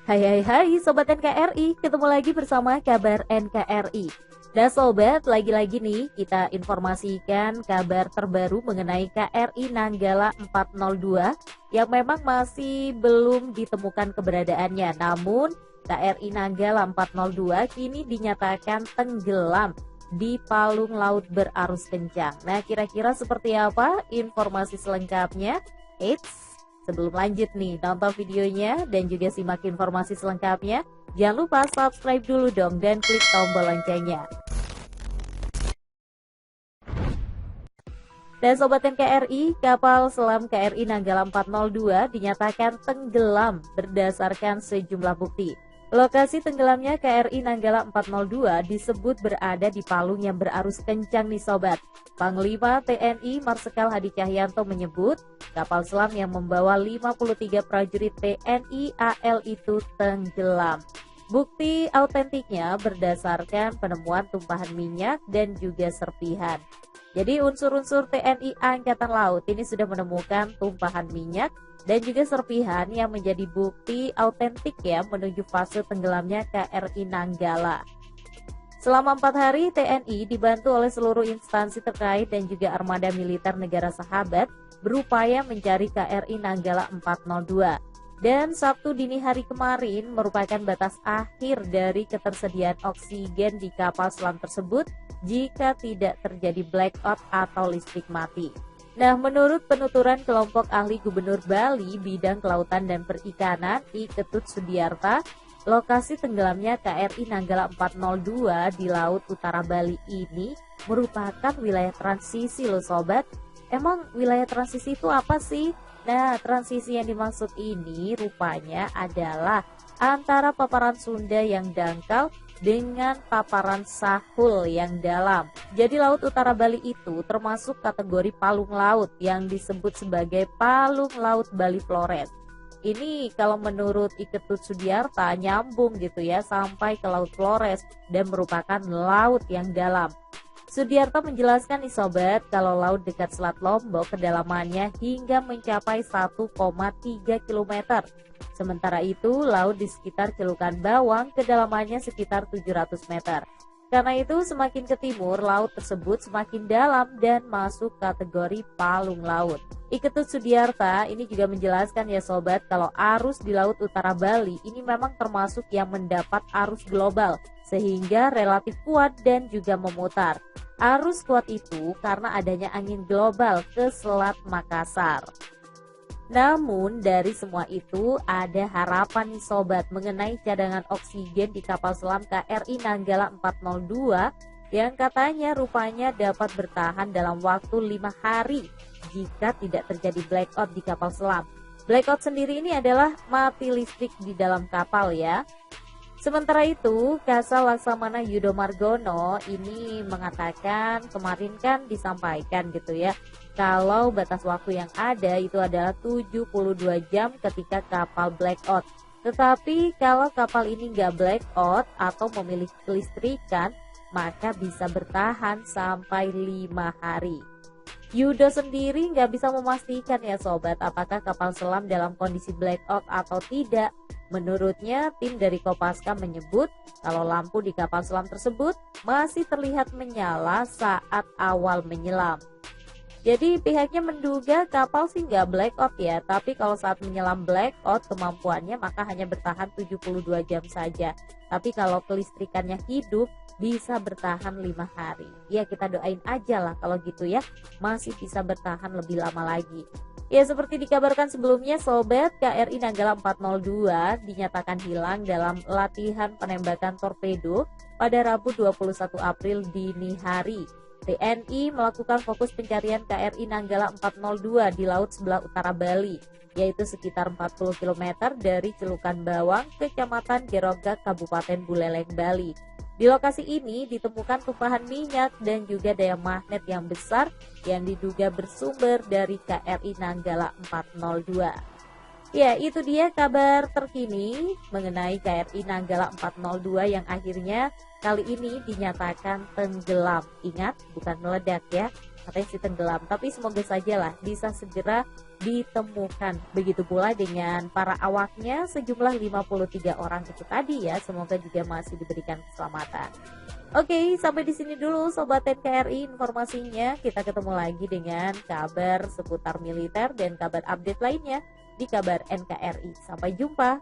Hai hai hai Sobat NKRI, ketemu lagi bersama kabar NKRI. Nah Sobat, lagi-lagi nih kita informasikan kabar terbaru mengenai KRI Nanggala 402 yang memang masih belum ditemukan keberadaannya. Namun KRI Nanggala 402 kini dinyatakan tenggelam di palung laut berarus kencang. Nah kira-kira seperti apa informasi selengkapnya? Eits, sebelum lanjut nih, nonton videonya dan juga simak informasi selengkapnya, jangan lupa subscribe dulu dong dan klik tombol loncengnya. Dan Sobat NKRI, kapal selam KRI Nanggala 402 dinyatakan tenggelam berdasarkan sejumlah bukti. Lokasi tenggelamnya KRI Nanggala 402 disebut berada di palung yang berarus kencang nih Sobat. Panglima TNI Marsikal Hadi Cahyanto menyebut kapal selam yang membawa 53 prajurit TNI AL itu tenggelam. Bukti autentiknya berdasarkan penemuan tumpahan minyak dan juga serpihan. Jadi unsur-unsur TNI Angkatan Laut ini sudah menemukan tumpahan minyak dan juga serpihan yang menjadi bukti autentik ya menuju fase tenggelamnya KRI Nanggala. Selama 4 hari, TNI dibantu oleh seluruh instansi terkait dan juga armada militer negara sahabat berupaya mencari KRI Nanggala 402. Dan Sabtu dini hari kemarin merupakan batas akhir dari ketersediaan oksigen di kapal selam tersebut jika tidak terjadi blackout atau listrik mati. Nah, menurut penuturan kelompok ahli Gubernur Bali bidang kelautan dan perikanan I Ketut Sudiarta, lokasi tenggelamnya KRI Nanggala 402 di Laut Utara Bali ini merupakan wilayah transisi loh Sobat. Emang wilayah transisi itu apa sih? Nah, transisi yang dimaksud ini rupanya adalah antara paparan Sunda yang dangkal dengan paparan Sahul yang dalam. Jadi Laut Utara Bali itu termasuk kategori palung laut yang disebut sebagai palung laut Bali Flores. Ini kalau menurut I Ketut Sudiarta nyambung gitu ya sampai ke Laut Flores dan merupakan laut yang dalam. Sudiarta menjelaskan nih Sobat, kalau laut dekat Selat Lombok kedalamannya hingga mencapai 1,3 km. Sementara itu, laut di sekitar Celukan Bawang kedalamannya sekitar 700 meter. Karena itu, semakin ke timur, laut tersebut semakin dalam dan masuk kategori palung laut. I Ketut Sudiarta ini juga menjelaskan ya Sobat, kalau arus di Laut Utara Bali ini memang termasuk yang mendapat arus global, sehingga relatif kuat dan juga memutar. Arus kuat itu karena adanya angin global ke Selat Makassar. Namun dari semua itu ada harapan nih Sobat mengenai cadangan oksigen di kapal selam KRI Nanggala 402 yang katanya rupanya dapat bertahan dalam waktu 5 hari jika tidak terjadi blackout di kapal selam. Blackout sendiri ini adalah mati listrik di dalam kapal ya. Sementara itu, Kasal Laksamana Yudo Margono ini mengatakan kemarin kan disampaikan gitu ya, kalau batas waktu yang ada itu adalah 72 jam ketika kapal blackout. Tetapi kalau kapal ini nggak blackout atau memiliki kelistrikan, maka bisa bertahan sampai 5 hari. Yudo sendiri nggak bisa memastikan ya Sobat, apakah kapal selam dalam kondisi blackout atau tidak. Menurutnya, tim dari Kopaska menyebut kalau lampu di kapal selam tersebut masih terlihat menyala saat awal menyelam. Jadi pihaknya menduga kapal sih nggak blackout ya, tapi kalau saat menyelam blackout kemampuannya maka hanya bertahan 72 jam saja. Tapi kalau kelistrikannya hidup bisa bertahan 5 hari. Ya kita doain aja lah kalau gitu ya, masih bisa bertahan lebih lama lagi. Ya seperti dikabarkan sebelumnya Sobat, KRI Nanggala 402 dinyatakan hilang dalam latihan penembakan torpedo pada Rabu 21 April dini hari. TNI melakukan fokus pencarian KRI Nanggala 402 di laut sebelah utara Bali, yaitu sekitar 40 km dari Celukan Bawang, Kecamatan Gerogak, Kabupaten Buleleng, Bali. Di lokasi ini ditemukan tumpahan minyak dan juga daya magnet yang besar yang diduga bersumber dari KRI Nanggala 402. Ya, itu dia kabar terkini mengenai KRI Nanggala 402 yang akhirnya kali ini dinyatakan tenggelam. Ingat, bukan meledak ya, katanya sih tenggelam. Tapi semoga saja lah bisa segera ditemukan. Begitu pula dengan para awaknya sejumlah 53 orang itu tadi ya, semoga juga masih diberikan keselamatan. Oke, sampai di sini dulu Sobat NKRI informasinya. Kita ketemu lagi dengan kabar seputar militer dan kabar update lainnya di kabar NKRI. Sampai jumpa.